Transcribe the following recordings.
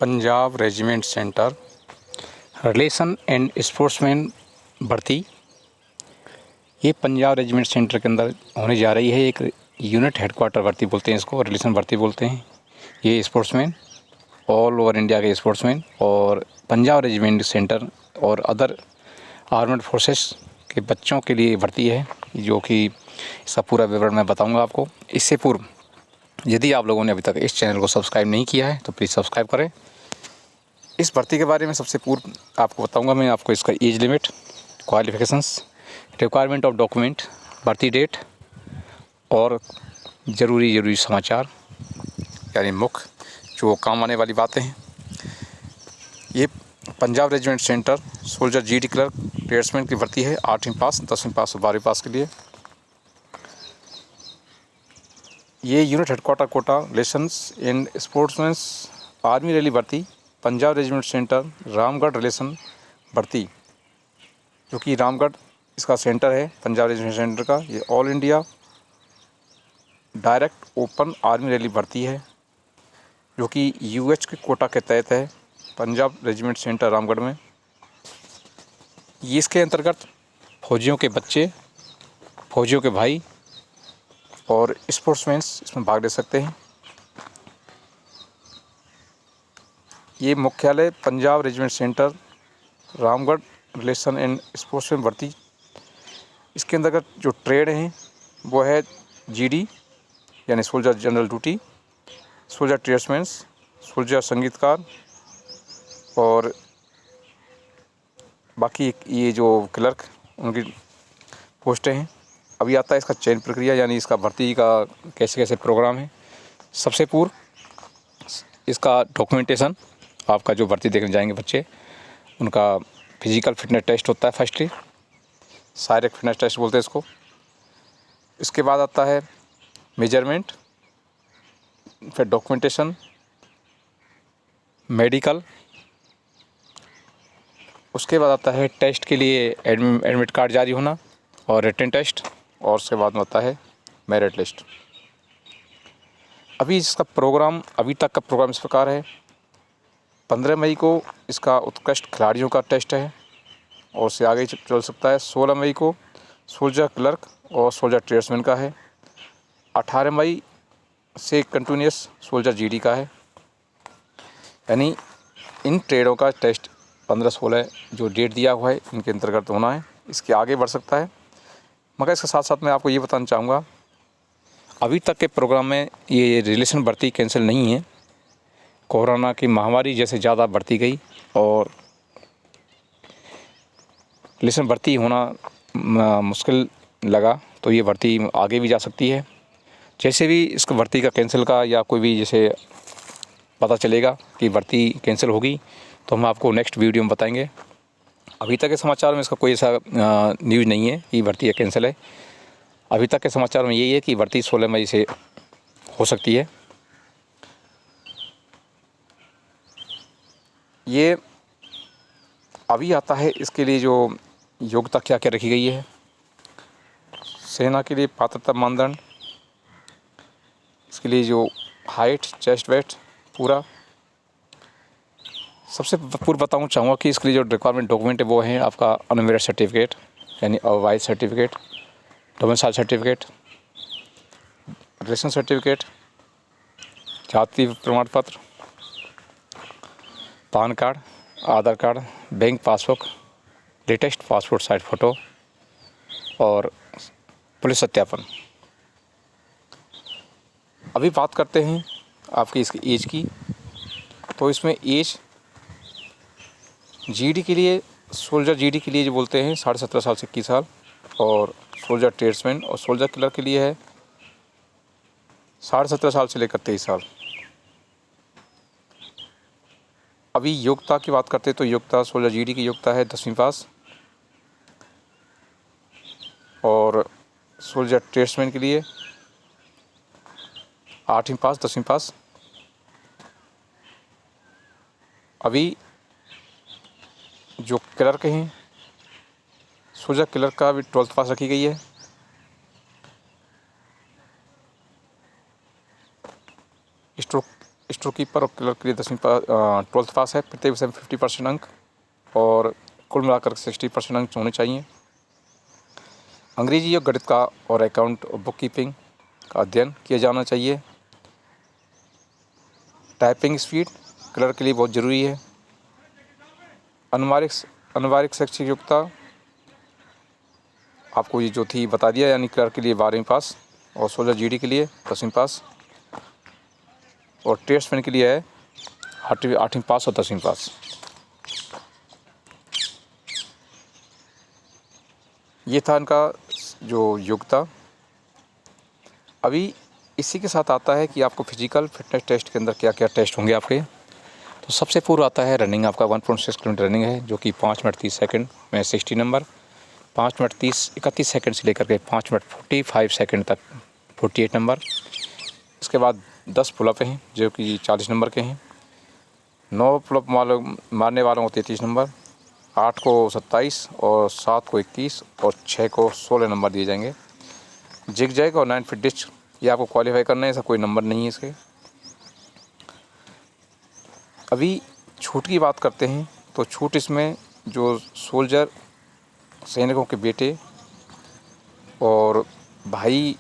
Punjab regiment centre relation and sportsman भर्ती। ये Punjab regiment centre के अंदर होने जा रही है। एक यूनिट हेडक्वार्टर भर्ती बोलते हैं इसको, रिलेशन भर्ती बोलते हैं। ये स्पोर्ट्समैन ऑल ओवर इंडिया के स्पोर्ट्समैन और पंजाब रेजिमेंट सेंटर और अदर आर्मड फोर्सेस के बच्चों के लिए भर्ती है, जो कि इसका पूरा विवरण मैं बताऊंगा आपको। इससे पूर्व यदि आप लोगों ने अभी तक इस चैनल को सब्सक्राइब नहीं किया है तो प्लीज़ सब्सक्राइब करें। इस भर्ती के बारे में सबसे पूर्व आपको बताऊंगा मैं आपको इसका age limit, qualifications, requirement of document, भर्ती डेट और ज़रूरी समाचार, यानी मुख्य जो काम आने वाली बातें हैं। ये Punjab regiment centre soldier GD clerk tradesman की भर्ती है। 8वीं पास, 10वीं पास और 12वीं पास के लिए। ये unit headquarter quota relations and sportsman army rally भर्ती Punjab regiment centre Ramgarh relation भर्ती, जो कि रामगढ़ इसका सेंटर है पंजाब रेजिमेंट सेंटर का। ये all India direct open army rally भर्ती है, जो कि यूएच के कोटा के तहत है पंजाब रेजिमेंट सेंटर रामगढ़ में। ये इसके अंतर्गत फौजियों के बच्चे, फौजियों के भाई और स्पोर्ट्समैन्स इसमें भाग ले सकते हैं। ये मुख्यालय Punjab regiment centre Ramgarh relation and sportsman भर्ती। इसके अंतर्गत जो ट्रेड हैं वो है जीडी यानी soldier general duty, soldier tradesman, soldier संगीतकार और बाकी ये जो क्लर्क उनकी पोस्टें हैं। अभी आता है इसका चयन प्रक्रिया, यानी इसका भर्ती का कैसे कैसे प्रोग्राम है। सबसे पूर्व इसका डॉक्यूमेंटेशन, आपका जो भर्ती देखने जाएंगे बच्चे, उनका फिजिकल फिटनेस टेस्ट होता है फर्स्टली, शारीरिक फिटनेस टेस्ट बोलते हैं इसको। इसके बाद आता है मेजरमेंट, फिर डॉक्यूमेंटेशन, मेडिकल। उसके बाद आता है टेस्ट के लिए एडमिट कार्ड जारी होना और रिटन टेस्ट, और उसके बाद में आता है मेरिट लिस्ट। अभी इसका प्रोग्राम, अभी तक का प्रोग्राम इस प्रकार है। 15 मई को इसका उत्कृष्ट खिलाड़ियों का टेस्ट है और उससे आगे चल सकता है। 16 मई को सोल्जर क्लर्क और सोल्जर ट्रेड्समैन का है। 18 मई से कंटिन्यूस सोल्जर जीडी का है। यानी इन ट्रेडों का टेस्ट 15-16 जो डेट दिया हुआ है इनके अंतर्गत होना है। इसके आगे बढ़ सकता है, मगर इसके साथ साथ मैं आपको ये बताना चाहूँगा, अभी तक के प्रोग्राम में ये रिलेशन भर्ती कैंसिल नहीं है। कोरोना की महामारी जैसे ज़्यादा बढ़ती गई और रिलेशन भर्ती होना मुश्किल लगा, तो ये भर्ती आगे भी जा सकती है। जैसे भी इसको भर्ती का कैंसिल का या कोई भी जैसे पता चलेगा कि भर्ती कैंसिल होगी तो हम आपको नेक्स्ट वीडियो में बताएंगे। अभी तक के समाचार में इसका कोई ऐसा न्यूज़ नहीं है कि भर्ती कैंसिल है। अभी तक के समाचार में यही है कि भर्ती 16 मई से हो सकती है। ये अभी आता है इसके लिए जो योग्यता क्या क्या रखी गई है। सेना के लिए पात्रता मानदंड, इसके लिए जो हाइट, चेस्ट, वेट पूरा। सबसे पूर्व बताऊँ चाहूँगा कि इसके लिए जो रिक्वायरमेंट डॉक्यूमेंट है वो है आपका अनमेरिट सर्टिफिकेट यानी अवाइज certificate, domicile certificate, ration certificate, जाति प्रमाण पत्र, PAN card, Aadhaar card, bank passbook, latest passport size photo और पुलिस सत्यापन। अभी बात करते हैं आपकी इसकी एज की। तो इसमें एज जीडी के लिए, सोल्जर जीडी के लिए जो बोलते हैं 17.5 साल से 21 साल, और सोल्जर ट्रेड्समैन और सोल्जर क्लर्क के लिए है 17.5 साल से लेकर 23 साल। अभी योग्यता की बात करते हैं तो योग्यता सोल्जर जीडी की योग्यता है 10वीं पास और सोल्जर ट्रेड्समैन के लिए 8वीं पास, 10वीं पास। अभी जो क्लर्क हैं, सोल्जर क्लर्क का भी 12th पास रखी गई है। स्टोर कीपर और क्लर्क के लिए 10वीं 12th पास है। प्रत्येक विषय में 50% अंक और कुल मिलाकर 60% अंक होने चाहिए। अंग्रेजी और गणित का और अकाउंट और बुक कीपिंग का अध्ययन किया जाना चाहिए। टाइपिंग स्पीड क्लर्क के लिए बहुत ज़रूरी है। अनवारिक शैक्षिक योग्यता आपको ये जो थी बता दिया, यानी क्लर्क के लिए 12वीं पास और सोल्जर जीडी के लिए 10वीं पास और ट्रेड्समैन के लिए है 8वीं पास और 10वीं पास। ये था इनका जो योग्यता। अभी इसी के साथ आता है कि आपको फिजिकल फिटनेस टेस्ट के अंदर क्या क्या टेस्ट होंगे आपके। तो सबसे पूर्व आता है रनिंग। आपका 1.6 किलोमीटर रनिंग है, जो कि 5 मिनट 30 सेकंड में 60 नंबर, 5 मिनट 31 सेकंड से लेकर के 5 मिनट 45 सेकंड तक 48 नंबर। इसके बाद 10 पुलअप हैं जो कि 40 नंबर के हैं। 9 पुलअप मारने वालों को 33 नंबर, 8 को 27 और 7 को 21 और 6 को 16 नंबर दिए जाएंगे। जिग जैग और 9 फीट डिस्क ये आपको क्वालिफाई करना है, ऐसा कोई नंबर नहीं है इसके। अभी छूट की बात करते हैं तो छूट इसमें जो सोल्जर सैनिकों के बेटे और भाई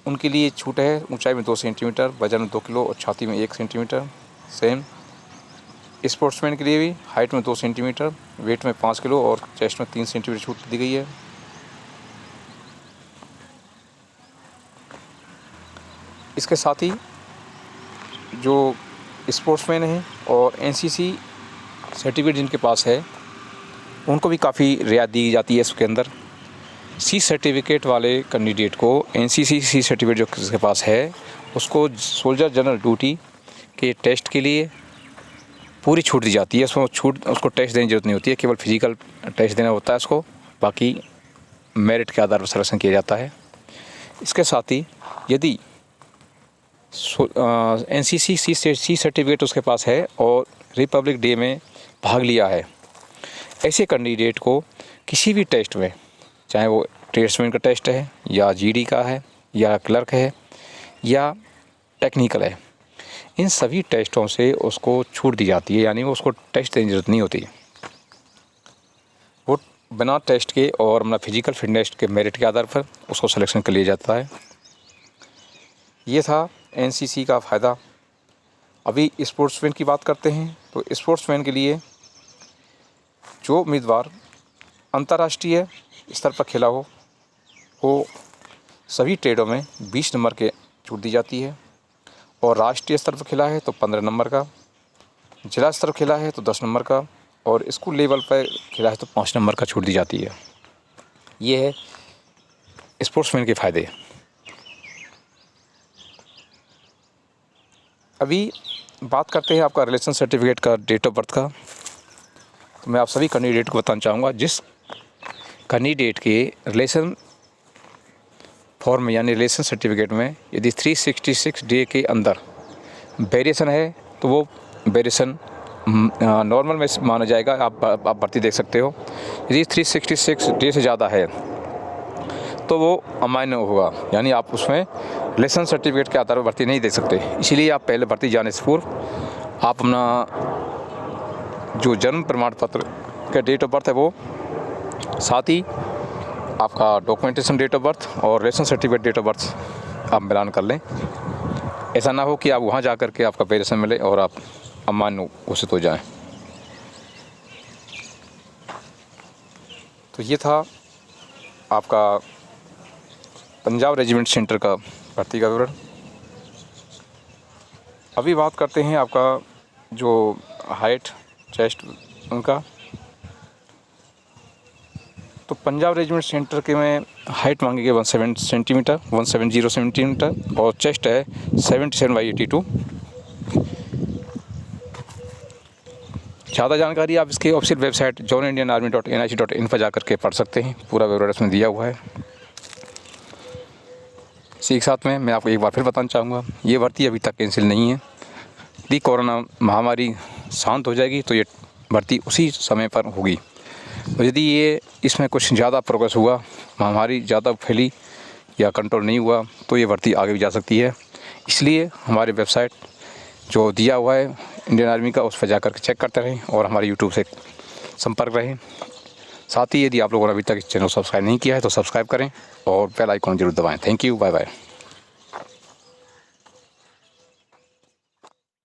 उनके लिए छूट है। ऊंचाई में 2 सेंटीमीटर, वजन में 2 किलो और छाती में 1 सेंटीमीटर। सेम स्पोर्ट्समैन के लिए भी हाइट में 2 सेंटीमीटर, वेट में 5 किलो और चेस्ट में 3 सेंटीमीटर छूट दी गई है। इसके साथ ही जो स्पोर्ट्समैन हैं और एनसीसी सर्टिफिकेट जिनके पास है उनको भी काफ़ी रियायत दी जाती है इसके अंदर। सी सर्टिफिकेट वाले कैंडिडेट को एनसीसी सी सर्टिफिकेट जो जिसके पास है उसको सोल्जर जनरल ड्यूटी के टेस्ट के लिए पूरी छूट दी जाती है। उसको टेस्ट देने की जरूरत नहीं होती है, केवल फिजिकल टेस्ट देना होता है उसको, बाकी मेरिट के आधार पर सिलेक्शन किया जाता है। इसके साथ ही यदि एनसीसी सी सर्टिफिकेट उसके पास है और रिपब्लिक डे में भाग लिया है, ऐसे कैंडिडेट को किसी भी टेस्ट में, चाहे वो ट्रेड्समैन का टेस्ट है या जीडी का है या क्लर्क है या टेक्निकल है, इन सभी टेस्टों से उसको छूट दी जाती है, यानी वो उसको टेस्ट देने की जरूरत नहीं होती। वो बिना टेस्ट के और अपना फिजिकल फिटनेस के मेरिट के आधार पर उसको सिलेक्शन कर लिया जाता है। ये था एनसीसी का फ़ायदा। अभी स्पोर्ट्समैन की बात करते हैं तो स्पोर्ट्समैन के लिए जो उम्मीदवार अंतर्राष्ट्रीय स्तर पर खेला हो वो सभी ट्रेडों में 20 नंबर के छूट दी जाती है और राष्ट्रीय स्तर पर खेला है तो 15 नंबर का, जिला स्तर पर खेला है तो 10 नंबर का और स्कूल लेवल पर खेला है तो 5 नंबर का छूट दी जाती है। ये है स्पोर्ट्समैन के फ़ायदे। अभी बात करते हैं आपका रिलेशन सर्टिफिकेट का, डेट ऑफ बर्थ का। तो मैं आप सभी कैंडिडेट को बताना चाहूँगा, जिस कैंडिडेट के रिलेशन फॉर्म में यानी रिलेशन सर्टिफिकेट में यदि 366 डे के अंदर वेरिएशन है तो वो वेरिएशन नॉर्मल में माना जाएगा। आप भर्ती देख सकते हो। यदि 366 डे से ज़्यादा है तो वो अमान्य होगा, यानी आप उसमें रिलेशन सर्टिफिकेट के आधार पर भर्ती नहीं दे सकते। इसीलिए आप पहले भर्ती जाने से पूर्व आप अपना जो जन्म प्रमाण पत्र का डेट ऑफ बर्थ है वो, साथ ही आपका डॉक्यूमेंटेशन डेट ऑफ बर्थ और relation certificate date of birth आप मिलान कर लें। ऐसा ना हो कि आप वहाँ जा कर के आपका वेरिएशन मिले और आप अमान्य घोषित हो जाएं। तो ये था आपका पंजाब रेजिमेंट सेंटर का भर्ती का विवरण। अभी बात करते हैं आपका जो हाइट चेस्ट उनका। तो पंजाब रेजिमेंट सेंटर के में हाइट मांगेगी 170 सेंटीमीटर और चेस्ट है 77/82। ज़्यादा जानकारी आप इसकी ऑफिशियल वेबसाइट joinindianarmy.nic.in पर जा कर के पढ़ सकते हैं, पूरा विवरण इसमें दिया हुआ है। इसी के साथ में मैं आपको एक बार फिर बताना चाहूँगा, ये भर्ती अभी तक कैंसिल नहीं है। यदि कोरोना महामारी शांत हो जाएगी तो ये भर्ती उसी समय पर होगी। तो यदि ये इसमें कुछ ज़्यादा प्रोग्रेस हुआ, महामारी ज़्यादा फैली या कंट्रोल नहीं हुआ तो ये भर्ती आगे भी जा सकती है। इसलिए हमारे वेबसाइट जो दिया हुआ है इंडियन आर्मी का, उस पर जा कर चेक करते रहें और हमारे यूट्यूब से संपर्क रहें। साथ ही यदि आप लोगों ने अभी तक इस चैनल को सब्सक्राइब नहीं किया है तो सब्सक्राइब करें और बेल आइकॉन जरूर दबाएं। Thank you, bye bye.